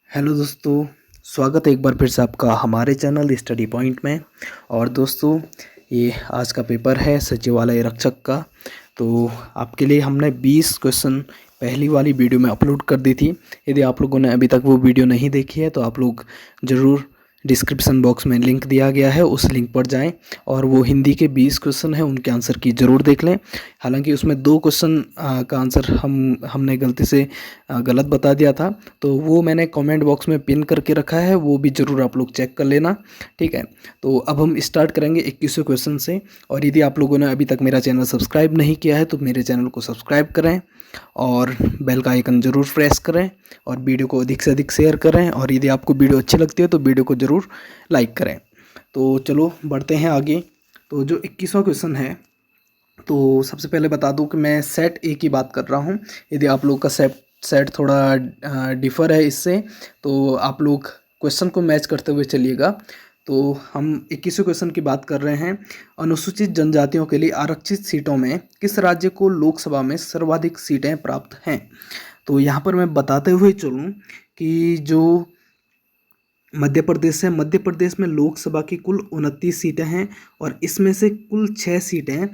Hello दोस्तों, स्वागत है एक बार फिर से आपका हमारे चैनल स्टडी पॉइंट में। और दोस्तों, ये आज का पेपर है सचिवालय रक्षक का। तो आपके लिए हमने 20 क्वेश्चन पहली वाली वीडियो में अपलोड कर दी थी। यदि आप लोगों ने अभी तक वो वीडियो नहीं देखी है तो आप लोग ज़रूर डिस्क्रिप्शन बॉक्स में लिंक दिया गया है, उस लिंक पर जाएं और वो हिंदी के 20 क्वेश्चन हैं उनके आंसर की ज़रूर देख लें। हालांकि उसमें 2 क्वेश्चन का आंसर हमने गलती से गलत बता दिया था, तो वो मैंने कमेंट बॉक्स में पिन करके रखा है, वो भी ज़रूर आप लोग चेक कर लेना। ठीक है, तो अब हम स्टार्ट करेंगे 21वें क्वेश्चन से। और यदि आप लोगों ने अभी तक मेरा चैनल सब्सक्राइब नहीं किया है तो मेरे चैनल को सब्सक्राइब करें और बेल का आइकन ज़रूर प्रेस करें और वीडियो को अधिक से अधिक शेयर करें। और यदि आपको वीडियो अच्छी लगती है तो वीडियो को ज़रूर लाइक करें। तो चलो बढ़ते हैं आगे। तो जो 21वां क्वेश्चन है, तो सबसे पहले बता दूं कि मैं सेट ए की बात कर रहा हूं। यदि आप लोग का सेट थोड़ा डिफ़र है इससे, तो आप लोग क्वेश्चन को मैच करते हुए चलिएगा। तो हम 21वें क्वेश्चन की बात कर रहे हैं। अनुसूचित जनजातियों के लिए आरक्षित सीटों में किस राज्य को लोकसभा में सर्वाधिक सीटें प्राप्त हैं? तो यहाँ पर मैं बताते हुए चलूँ कि जो मध्य प्रदेश है, मध्य प्रदेश में लोकसभा की कुल 29 सीटें हैं और इसमें से कुल 6 सीटें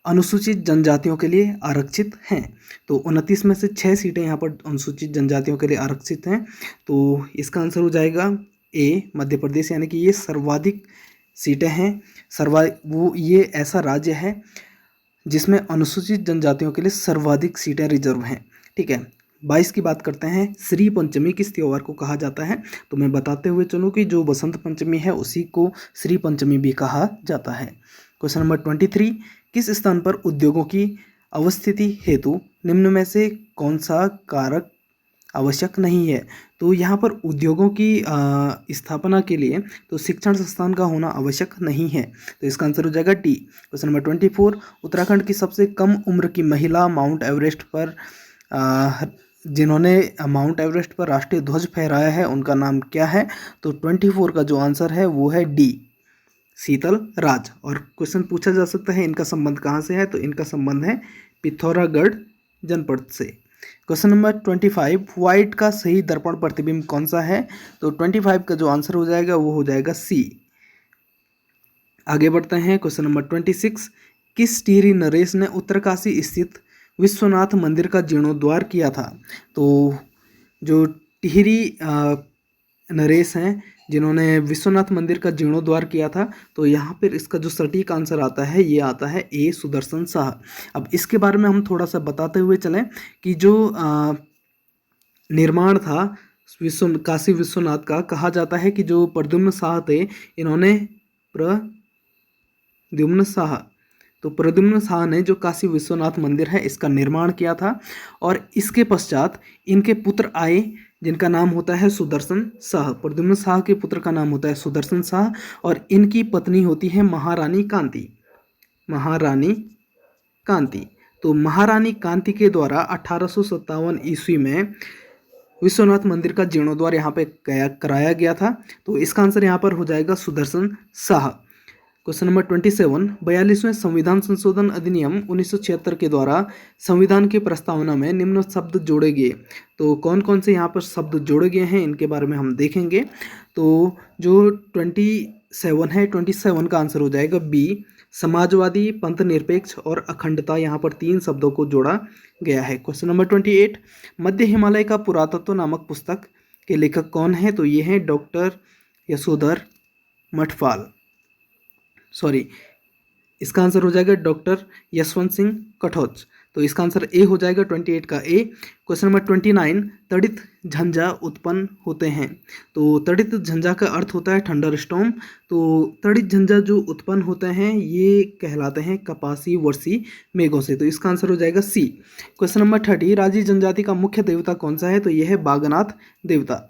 अनुसूचित जनजातियों के लिए आरक्षित हैं। तो 29 में से 6 सीटें यहाँ पर अनुसूचित जनजातियों के लिए आरक्षित हैं। तो इसका आंसर हो जाएगा ए, मध्य प्रदेश, यानी कि ये सर्वाधिक सीटें हैं। वो ये ऐसा राज्य है जिसमें अनुसूचित जनजातियों के लिए सर्वाधिक सीटें रिजर्व हैं। ठीक है, 22 की बात करते हैं। श्री पंचमी किस त्योहार को कहा जाता है? तो मैं बताते हुए चलूँ कि जो बसंत पंचमी है उसी को श्री पंचमी भी कहा जाता है। क्वेश्चन नंबर 23, किस स्थान पर उद्योगों की अवस्थिति हेतु निम्न में से कौन सा कारक आवश्यक नहीं है? तो यहाँ पर उद्योगों की स्थापना के लिए तो शिक्षण संस्थान का होना आवश्यक नहीं है। तो इसका आंसर हो जाएगा डी। क्वेश्चन नंबर 24, उत्तराखंड की सबसे कम उम्र की महिला माउंट एवरेस्ट पर जिन्होंने माउंट एवरेस्ट पर राष्ट्रीय ध्वज फहराया है उनका नाम क्या है? तो 24 का जो आंसर है वो है डी, शीतल राज। और क्वेश्चन पूछा जा सकता है इनका संबंध कहाँ से है? तो इनका संबंध है पिथौरागढ़ जनपद से। क्वेश्चन नंबर 25, व्हाइट का सही दर्पण प्रतिबिंब कौन सा है? तो 25 का जो आंसर हो जाएगा वो हो जाएगा सी। आगे बढ़ते हैं। क्वेश्चन नंबर 26, किस टिहरी नरेश ने उत्तरकाशी स्थित विश्वनाथ मंदिर का जीर्णोद्धार किया था? तो जो टिहरी नरेश हैं जिन्होंने विश्वनाथ मंदिर का जीर्णोद्धार किया था, तो यहाँ पर इसका जो सटीक आंसर आता है ये आता है ए, सुदर्शन शाह। अब इसके बारे में हम थोड़ा सा बताते हुए चलें कि जो निर्माण था काशी विश्वनाथ का, कहा जाता है कि जो प्रद्युम्न शाह थे इन्होंने प्रद्युम्न शाह तो प्रद्युम्न शाह ने जो काशी विश्वनाथ मंदिर है इसका निर्माण किया था। और इसके पश्चात इनके पुत्र आए जिनका नाम होता है सुदर्शन शाह। प्रद्युम्न शाह के पुत्र का नाम होता है सुदर्शन शाह और इनकी पत्नी होती है महारानी कांति। महारानी कांति। तो महारानी कांति के द्वारा 1857 ईस्वी में विश्वनाथ मंदिर का जीर्णोद्धार यहाँ पे कराया गया था। तो इसका आंसर यहाँ पर हो जाएगा सुदर्शन शाह। क्वेश्चन नंबर 27, 42वें संविधान संशोधन अधिनियम 1976 के द्वारा संविधान की प्रस्तावना में निम्न शब्द जोड़े गए। तो कौन कौन से यहाँ पर शब्द जोड़े गए हैं इनके बारे में हम देखेंगे। तो जो 27 है, 27 का आंसर हो जाएगा बी, समाजवादी, पंथ निरपेक्ष और अखंडता। यहाँ पर 3 शब्दों को जोड़ा गया है। क्वेश्चन नंबर 28, मध्य हिमालय का पुरातत्व नामक पुस्तक के लेखक कौन है? तो ये हैं डॉक्टर यशोधर मठपाल। इसका आंसर हो जाएगा डॉक्टर यशवंत सिंह कटोच। तो इसका आंसर ए हो जाएगा 28 का ए। क्वेश्चन नंबर 29, तड़ित झंझा उत्पन्न होते हैं। तो तड़ित झंझा का अर्थ होता है थंडर स्टॉर्म। तो तड़ित झंझा जो उत्पन्न होते हैं ये कहलाते हैं कपासी वर्षी मेघों से। तो इसका आंसर हो जाएगा सी। क्वेश्चन नंबर 30, राजी जनजाति का मुख्य देवता कौन सा है? तो यह है बागनाथ देवता।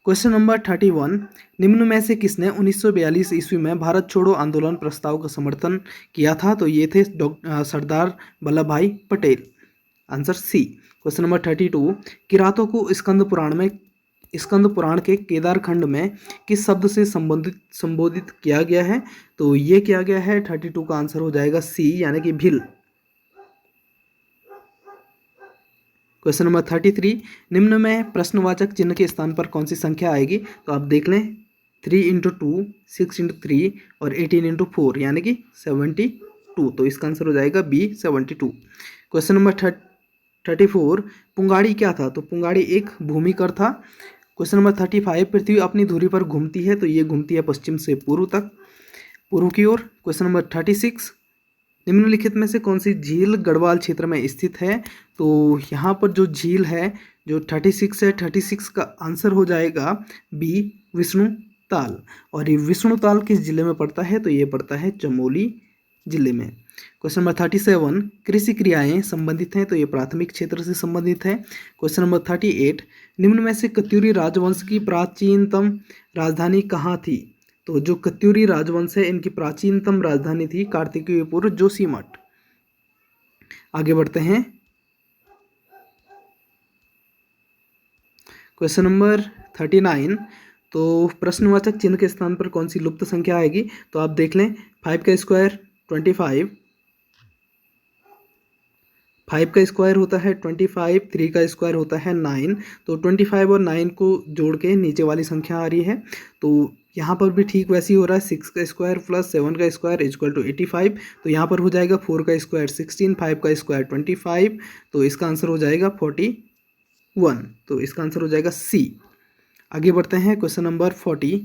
क्वेश्चन नंबर 31, निम्न में से किसने 1942 ईस्वी में भारत छोड़ो आंदोलन प्रस्ताव का समर्थन किया था? तो ये थे Sardar Vallabh Bhai Patel. Answer C. Question number 32, किरातों को स्कंद पुराण के केदार खंड में किस शब्द से संबोधित किया गया है? तो ये किया गया है 32 का आंसर हो जाएगा सी, यानी कि भील। क्वेश्चन नंबर 33, निम्न में प्रश्नवाचक चिन्ह के स्थान पर कौन सी संख्या आएगी? तो आप देख लें, 3 इंटू 2, 6 इंटू 3 और 18 इंटू 4 यानी कि 72। तो इसका आंसर हो जाएगा बी 72। क्वेश्चन नंबर 34, पुंगाड़ी क्या था? तो पुंगाड़ी एक भूमिकर था। क्वेश्चन नंबर 35, पृथ्वी अपनी धुरी पर घूमती है, तो ये घूमती है पश्चिम से पूर्व तक, पूर्व की ओर। क्वेश्चन नंबर 36, निम्नलिखित में से कौन सी झील गढ़वाल क्षेत्र में स्थित है? तो यहाँ पर जो झील है जो 36 है, 36 का आंसर हो जाएगा बी विष्णु ताल। और ये विष्णु ताल किस जिले में पड़ता है? तो ये पड़ता है चमोली जिले में। क्वेश्चन नंबर 37, कृषि क्रियाएं संबंधित हैं, तो ये प्राथमिक क्षेत्र से संबंधित है। क्वेश्चन नंबर 38, निम्न में से कत्यूरी राजवंश की प्राचीनतम राजधानी कहाँ थी? तो जो कत्यूरी राजवंश है इनकी प्राचीनतम राजधानी थी कार्तिकेयपुर जोशीमठ। आगे बढ़ते हैं, क्वेश्चन नंबर 39, तो प्रश्नवाचक चिन्ह के स्थान पर कौन सी लुप्त संख्या आएगी? तो आप देख लें, 5 का स्क्वायर 25, 5 का स्क्वायर होता है 25, 3 का स्क्वायर होता है 9। तो 25 और 9 को जोड़ के नीचे वाली संख्या आ रही है, तो यहाँ पर भी ठीक वैसे ही हो रहा है, 6 का स्क्वायर प्लस 7 का स्क्वायर इक्वल टू 85। तो यहाँ पर हो जाएगा 4 का स्क्वायर 16, 5 का स्क्वायर 25। तो इसका आंसर हो जाएगा 41। तो इसका आंसर हो जाएगा सी। आगे बढ़ते हैं, क्वेश्चन नंबर 40,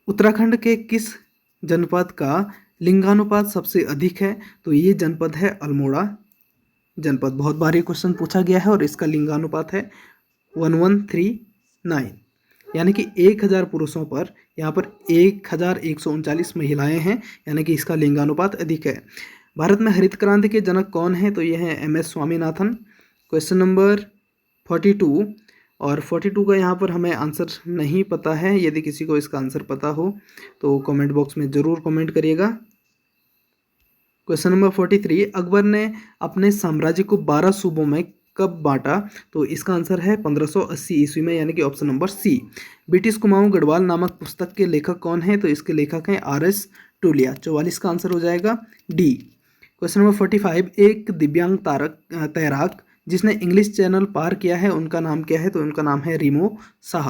उत्तराखंड के किस जनपद का लिंगानुपात सबसे अधिक है? तो ये जनपद है अल्मोड़ा जनपद। बहुत बार ये क्वेश्चन पूछा गया है और इसका लिंगानुपात है 1139, यानी कि 1000 पुरुषों पर यहाँ पर 1139 महिलाएं हैं, यानी कि इसका लिंगानुपात अधिक है। भारत में हरित क्रांति के जनक कौन है? तो ये हैं MS स्वामीनाथन। क्वेश्चन नंबर 42, और 42 का यहाँ पर हमें आंसर नहीं पता है। यदि किसी को इसका आंसर पता हो तो कमेंट बॉक्स में ज़रूर कमेंट करिएगा। क्वेश्चन नंबर 43, अकबर ने अपने साम्राज्य को 12 सूबों में कब बांटा? तो इसका आंसर है 1580 ईस्वी में, यानी कि option number C. British Kumaon Garhwal नामक पुस्तक के लेखक कौन है? तो इसके लेखक हैं RS टूलिया। 44 का आंसर हो जाएगा डी। क्वेश्चन नंबर 45, एक दिव्यांग तैराक जिसने इंग्लिश चैनल पार किया है उनका नाम क्या है? तो उनका नाम है रीमो शाह।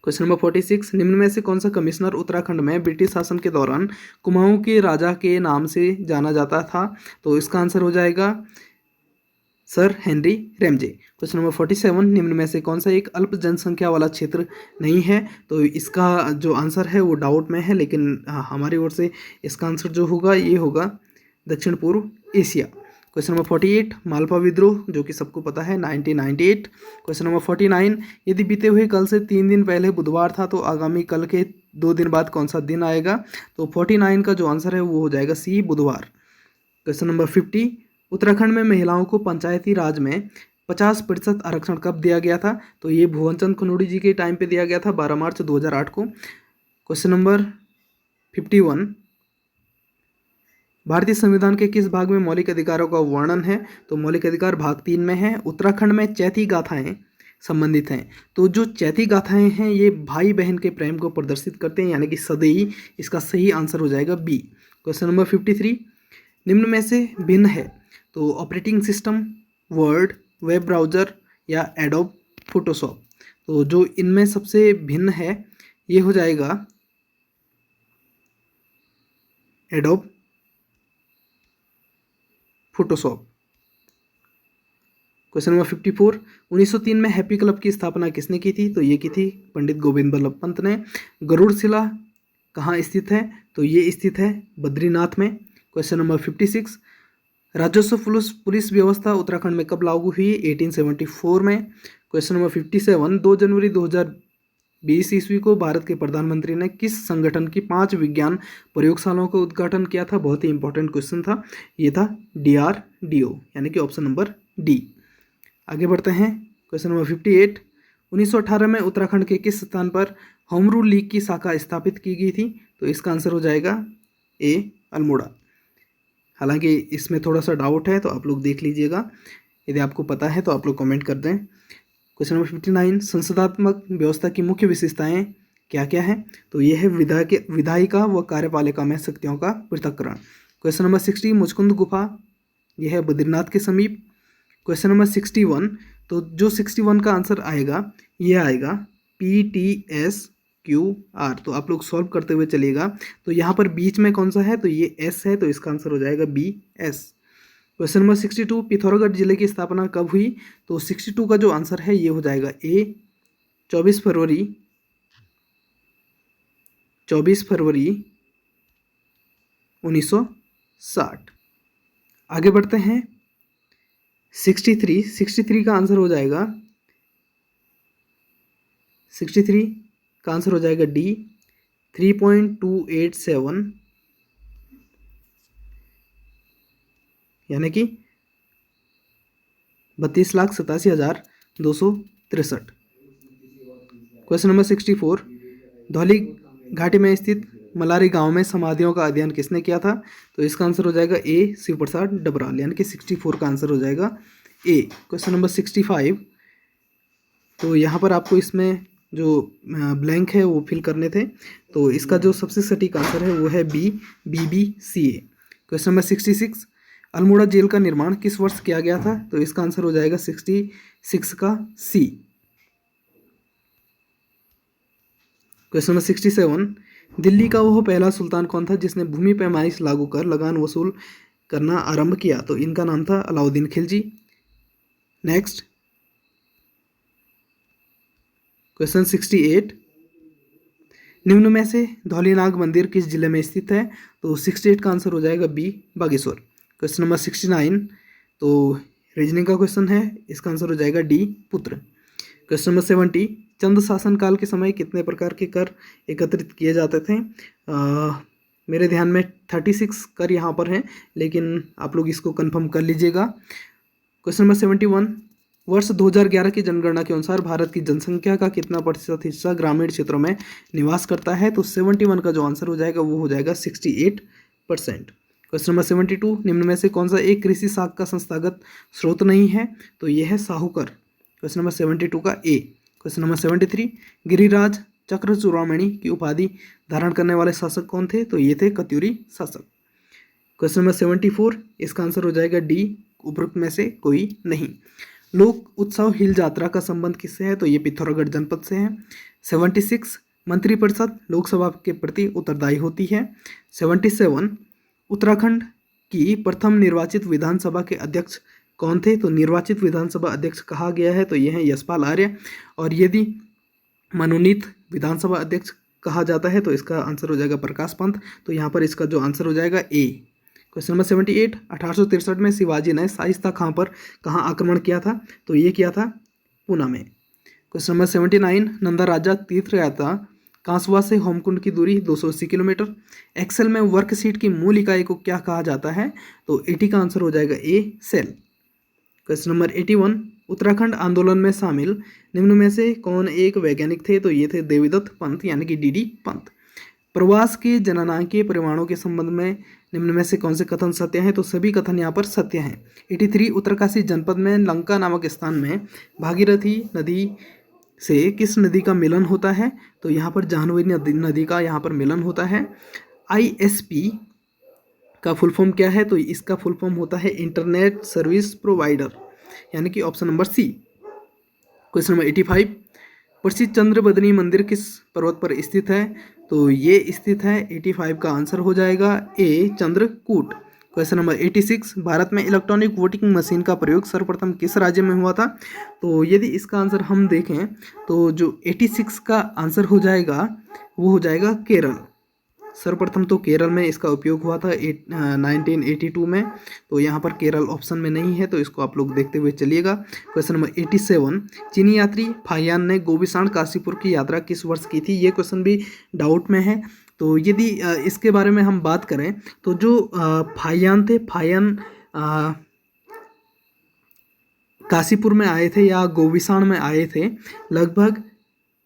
क्वेश्चन नंबर 46, निम्न में से कौन सा कमिश्नर उत्तराखंड में ब्रिटिश शासन के दौरान कुमाऊं के राजा के नाम से जाना जाता था? तो इसका आंसर हो जाएगा sir Henry Ramsay. Question number 47, निम्न में से कौन सा एक अल्प जनसंख्या वाला क्षेत्र नहीं है? तो इसका जो आंसर है वो डाउट में है, लेकिन हमारी ओर से इसका आंसर जो होगा ये होगा दक्षिण पूर्व एशिया। क्वेश्चन नंबर 48, मालवा विद्रोह जो कि सबको पता है 1998। क्वेश्चन नंबर 49, यदि बीते हुए कल से 3 दिन पहले बुधवार था तो आगामी कल के 2 दिन बाद कौन सा दिन आएगा? तो 49 का जो आंसर है वो हो जाएगा सी बुधवार। क्वेश्चन नंबर 50, उत्तराखंड में महिलाओं को पंचायती राज में 50% आरक्षण कब दिया गया था? तो ये भुवन चंद खनूड़ी जी के टाइम पे दिया गया था 12 मार्च 2008 को। क्वेश्चन नंबर 51, भारतीय संविधान के किस भाग में मौलिक अधिकारों का वर्णन है? तो मौलिक अधिकार भाग 3 में है। उत्तराखंड में चैती गाथाएं संबंधित हैं, तो जो चैती गाथाएं हैं ये भाई बहन के प्रेम को प्रदर्शित करते हैं, यानी कि सदैई। इसका सही आंसर हो जाएगा बी। क्वेश्चन नंबर 53, निम्न में से भिन्न है? तो operating system, word, web browser या एडोब फोटोशॉप। तो जो इनमें सबसे भिन्न है ये हो जाएगा एडोब फोटोशॉप। क्वेश्चन नंबर 54, 1903 में हैप्पी क्लब की स्थापना किसने की थी? तो ये की थी पंडित गोविंद बल्लभ पंत ने। गरुड़ शिला कहाँ स्थित है? तो ये स्थित है बद्रीनाथ में। क्वेश्चन नंबर 56, राजस्व पुलिस व्यवस्था उत्तराखंड में कब लागू हुई? 1874 में। क्वेश्चन नंबर 57, 2 जनवरी 2020 ईस्वी को भारत के प्रधानमंत्री ने किस संगठन की 5 विज्ञान प्रयोगशालाओं का उद्घाटन किया था? बहुत ही इंपॉर्टेंट क्वेश्चन था, ये था DRDO, यानी कि ऑप्शन नंबर डी। आगे बढ़ते हैं, क्वेश्चन नंबर 58, 1918 में उत्तराखंड के किस स्थान पर होम रूल लीग की शाखा स्थापित की गई थी? तो इसका आंसर हो जाएगा ए अल्मोड़ा। हालांकि इसमें थोड़ा सा डाउट है तो आप लोग देख लीजिएगा, यदि आपको पता है तो आप लोग कमेंट कर दें। क्वेश्चन नंबर 59, संसदात्मक व्यवस्था की मुख्य विशेषताएं क्या क्या है? तो यह है विधायिका व कार्यपालिका में शक्तियों का पृथक्करण। क्वेश्चन नंबर 60, मुचकुंद गुफा यह है बद्रीनाथ के समीप। क्वेश्चन नंबर 61, तो जो 61 का आंसर आएगा ये आएगा PTSQR। तो आप लोग सॉल्व करते हुए चलिएगा। तो यहाँ पर बीच में कौन सा है, तो ये S है, तो इसका आंसर हो जाएगा BS। क्वेश्चन नंबर 62, पिथौरागढ़ जिले की स्थापना कब हुई, तो 62 का जो आंसर है ये हो जाएगा A 24 फरवरी 1960। आगे बढ़ते हैं 63 का आंसर हो जाएगा 63 का आंसर हो जाएगा D 3.287, यानी कि 32,87,263। क्वेश्चन नंबर 64, धौली घाटी में स्थित मलारी गांव में समाधियों का अध्ययन किसने किया था, तो इसका आंसर हो जाएगा A शिव प्रसाद डबराल, यानी कि 64 का आंसर हो जाएगा A। क्वेश्चन नंबर 65, तो यहाँ पर आपको इसमें जो ब्लैंक है वो फिल करने थे, तो इसका जो सबसे सटीक आंसर है वो है B BBCA। Question number 66, Almora jail का निर्माण किस वर्ष किया गया था, तो इसका आंसर हो जाएगा 66 का C। क्वेश्चन नंबर 67, दिल्ली का वह पहला सुल्तान कौन था जिसने भूमि पैमाइश लागू कर लगान वसूल करना आरंभ किया, तो इनका नाम था अलाउद्दीन खिलजी। नेक्स्ट क्वेश्चन 68, निम्न में से धौलीनाग मंदिर किस जिले में स्थित है, तो 68 का आंसर हो जाएगा B बागेश्वर। क्वेश्चन नंबर 69, तो रीजनिंग का क्वेश्चन है, इसका आंसर हो जाएगा D पुत्र। क्वेश्चन नंबर 70, चंद शासन काल के समय कितने प्रकार के कर एकत्रित किए जाते थे, मेरे ध्यान में 36 कर यहाँ पर हैं, लेकिन आप लोग इसको कंफर्म कर लीजिएगा। क्वेश्चन नंबर 71, वर्ष 2011 की जनगणना के अनुसार भारत की जनसंख्या का कितना प्रतिशत हिस्सा ग्रामीण क्षेत्रों में निवास करता है, तो 71 का जो आंसर हो जाएगा वो हो जाएगा 68%। क्वेश्चन नंबर 72, निम्न में से कौन सा एक कृषि साख का संस्थागत स्रोत नहीं है, तो यह है साहूकर। क्वेश्चन नंबर 72 का A। क्वेश्चन नंबर 73, गिरिराज चक्र चूड़ामणि की उपाधि धारण करने वाले शासक कौन थे, तो ये थे कत्यूरी शासक। क्वेश्चन नंबर 74, इसका आंसर हो जाएगा D उपरोक्त में से कोई नहीं। लोक उत्सव हिल यात्रा का संबंध किससे है, तो ये पिथौरागढ़ जनपद से है। 76, मंत्रिपरिषद लोकसभा के प्रति उत्तरदायी होती है। 77, उत्तराखंड की प्रथम निर्वाचित विधानसभा के अध्यक्ष कौन थे, तो निर्वाचित विधानसभा अध्यक्ष कहा गया है तो यह है यशपाल आर्य, और यदि मनोनीत विधानसभा अध्यक्ष कहा जाता है तो इसका आंसर हो जाएगा प्रकाश पंत, तो यहाँ पर इसका जो आंसर हो जाएगा A। क्वेश्चन नंबर 78, 1863 में शिवाजी ने शाइस्ता खां पर कहाँ आक्रमण किया था, तो ये किया था पूना में। क्वेश्चन नंबर 79, नंदा राजा तीर्थ यात्रा कांसवा से होमकुंड की दूरी 280 किलोमीटर। एक्सेल में वर्कशीट की मूल इकाई को क्या कहा जाता है, तो 80 का आंसर हो जाएगा A cell. Question number 81, Uttarakhand आंदोलन में शामिल निम्न में से कौन एक वैज्ञानिक थे, तो ये थे देवीदत्त पंत, यानी कि DD पंत। प्रवास के जननांकीय परिमाणों के संबंध में निम्न में से कौन से कथन सत्य हैं, तो सभी कथन यहाँ पर सत्य हैं। 83, उत्तरकाशी जनपद में लंका नामक स्थान में भागीरथी नदी से किस नदी का मिलन होता है, तो यहाँ पर जाह्नवी नदी का यहाँ पर मिलन होता है। ISP का फुल फॉर्म क्या है, तो इसका फुल फॉर्म होता है इंटरनेट सर्विस प्रोवाइडर, यानी कि option number C। Question number 85, प्रसिद्ध चंद्रबदनी मंदिर किस पर्वत पर स्थित है, तो ये स्थित है 85 का आंसर हो जाएगा A Chandrakoot. Question number 86, Bharat में इलेक्ट्रॉनिक वोटिंग मशीन का प्रयोग सर्वप्रथम किस राज्य में हुआ था, तो यदि इसका आंसर हम देखें तो जो 86 का आंसर हो जाएगा वो हो जाएगा केरल। सर्वप्रथम तो केरल में इसका उपयोग हुआ था 1982 में, तो यहाँ पर केरल ऑप्शन में नहीं है, तो इसको आप लोग देखते हुए चलिएगा। क्वेश्चन नंबर 87, चीनी यात्री फाहियान ने गोविसाण काशीपुर की यात्रा किस वर्ष की थी, ये क्वेश्चन भी डाउट में है। तो यदि इसके बारे में हम बात करें तो जो फाहियान थे, फाहियान काशीपुर में आए थे या गोविसाण में आए थे लगभग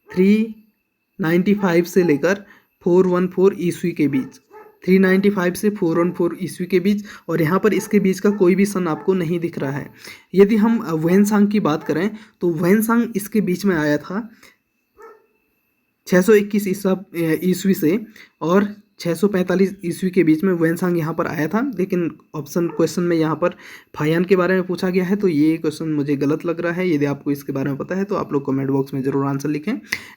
395 से लेकर 414 ईस्वी के बीच, 395 से 414 ईस्वी के बीच, और यहाँ पर इसके बीच का कोई भी सन आपको नहीं दिख रहा है। यदि हम वैनसांग की बात करें तो वैनसांग इसके बीच में आया था 621 ईस्वी से और 645 ईस्वी के बीच में वैनसांग यहाँ पर आया था, लेकिन ऑप्शन क्वेश्चन में यहाँ पर फायान के बारे में पूछा गया है, तो ये क्वेश्चन मुझे गलत लग रहा है। यदि आपको इसके बारे में पता है तो आप लोग कमेंट बॉक्स में जरूर आंसर लिखें।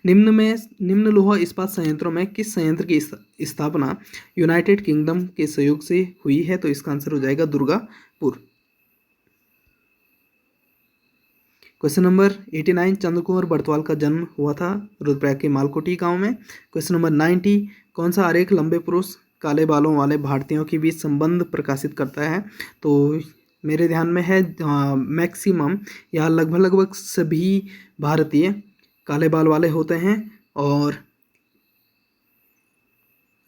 निम्न लौह इस्पात संयंत्रों में किस संयंत्र की स्थापना यूनाइटेड किंगडम के सहयोग से हुई है? तो इसका आंसर हो जाएगा दुर्गापुर। क्वेश्चन नंबर 89, चंद्रकुंवर बर्तवाल का जन्म हुआ था रुद्रप्रयाग के मालकोटी गांव में। क्वेश्चन नंबर 90, कौन सा आरेख लंबे पुरुष काले बालों वाले भारतीयों के बीच संबंध प्रकाशित करता है? तो मेरे ध्यान में है मैक्सिमम या लगभग सभी भारतीय काले बाल वाले होते हैं और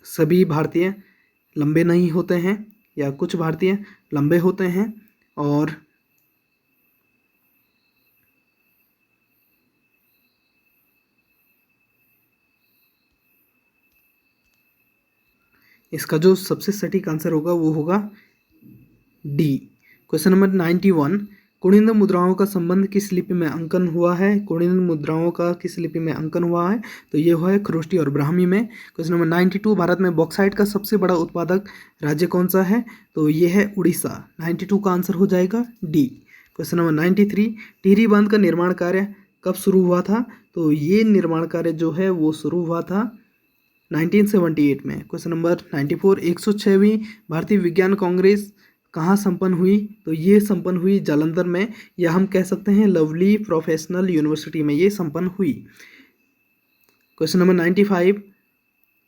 सभी भारतीय लंबे नहीं होते हैं, या कुछ भारतीय लंबे होते हैं। और इसका जो सबसे सटीक आंसर होगा वो होगा डी। क्वेश्चन नंबर 91, कुणिद मुद्राओं का संबंध किस लिपि में अंकन हुआ है? कुणिद मुद्राओं का किस लिपि में अंकन हुआ है? तो ये हुआ है खरोष्टी और ब्राह्मी में। क्वेश्चन नंबर 92, भारत में बॉक्साइट का सबसे बड़ा उत्पादक राज्य कौन सा है? तो ये है उड़ीसा। 92 का आंसर हो जाएगा डी। क्वेश्चन नंबर 93, टिहरी बांध का निर्माण कार्य कब शुरू हुआ था? तो ये निर्माण कार्य जो है वो शुरू हुआ था 1978 में। क्वेश्चन नंबर 94, 106वीं भारतीय विज्ञान कांग्रेस कहाँ संपन्न हुई? तो ये संपन्न हुई जालंधर में, या हम कह सकते हैं लवली प्रोफेशनल यूनिवर्सिटी में ये संपन्न हुई। क्वेश्चन नंबर 95,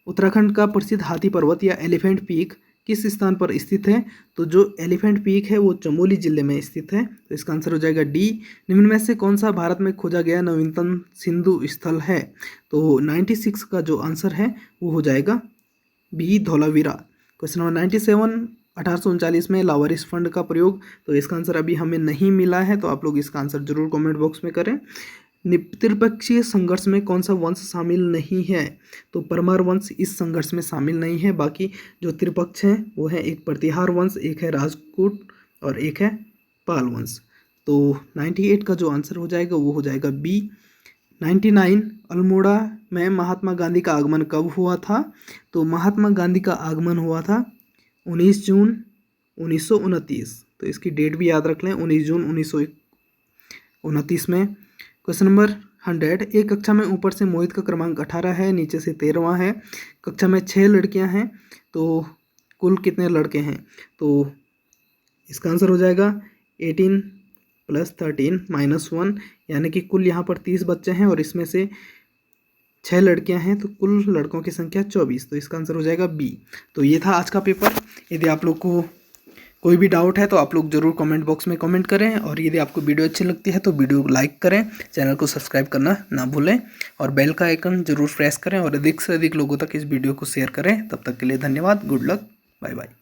उत्तराखंड का प्रसिद्ध हाथी पर्वत या एलिफेंट पीक किस स्थान पर स्थित है? तो जो एलिफेंट पीक है वो चमोली जिले में स्थित है, तो इसका आंसर हो जाएगा डी। निम्न में से कौन सा भारत में खोजा गया नवीनतम सिंधु स्थल है? तो 96 का जो आंसर है वो हो जाएगा बी, धौलावीरा। क्वेश्चन नंबर 97, 1839 में लावारिस फंड का प्रयोग, तो इसका आंसर अभी हमें नहीं मिला है, तो आप लोग इसका आंसर जरूर कमेंट बॉक्स में करें। त्रिपक्षीय संघर्ष में कौन सा वंश शामिल नहीं है? तो परमार वंश इस संघर्ष में शामिल नहीं है। बाकी जो त्रिपक्ष हैं वो है एक प्रतिहार वंश, एक है राजपूत और एक है पाल वंश। तो 98 का जो आंसर हो जाएगा वो हो जाएगा बी। 99, अल्मोड़ा में महात्मा गांधी का आगमन कब हुआ था? तो महात्मा गांधी का आगमन हुआ था 19 जून 1929, तो इसकी डेट भी याद रख लें, 19 जून 1929 में। क्वेश्चन नंबर 100, एक कक्षा में ऊपर से मोहित का क्रमांक 18 है, नीचे से 13वां है, कक्षा में 6 लड़कियां हैं, तो कुल कितने लड़के हैं? तो इसका आंसर हो जाएगा 18 + 13 - 1, यानी कि कुल यहाँ पर 30 बच्चे हैं और इसमें से 6 लड़कियां हैं, तो कुल लड़कों की संख्या 24, तो इसका आंसर हो जाएगा बी। तो ये था आज का पेपर। यदि आप लोग को कोई भी डाउट है तो आप लोग जरूर कमेंट बॉक्स में कमेंट करें, और यदि आपको वीडियो अच्छी लगती है तो वीडियो को लाइक करें, चैनल को सब्सक्राइब करना ना भूलें, और बेल का आइकन जरूर प्रेस करें, और अधिक से अधिक लोगों तक इस वीडियो को शेयर करें। तब तक के लिए धन्यवाद, गुड लक, बाय बाय।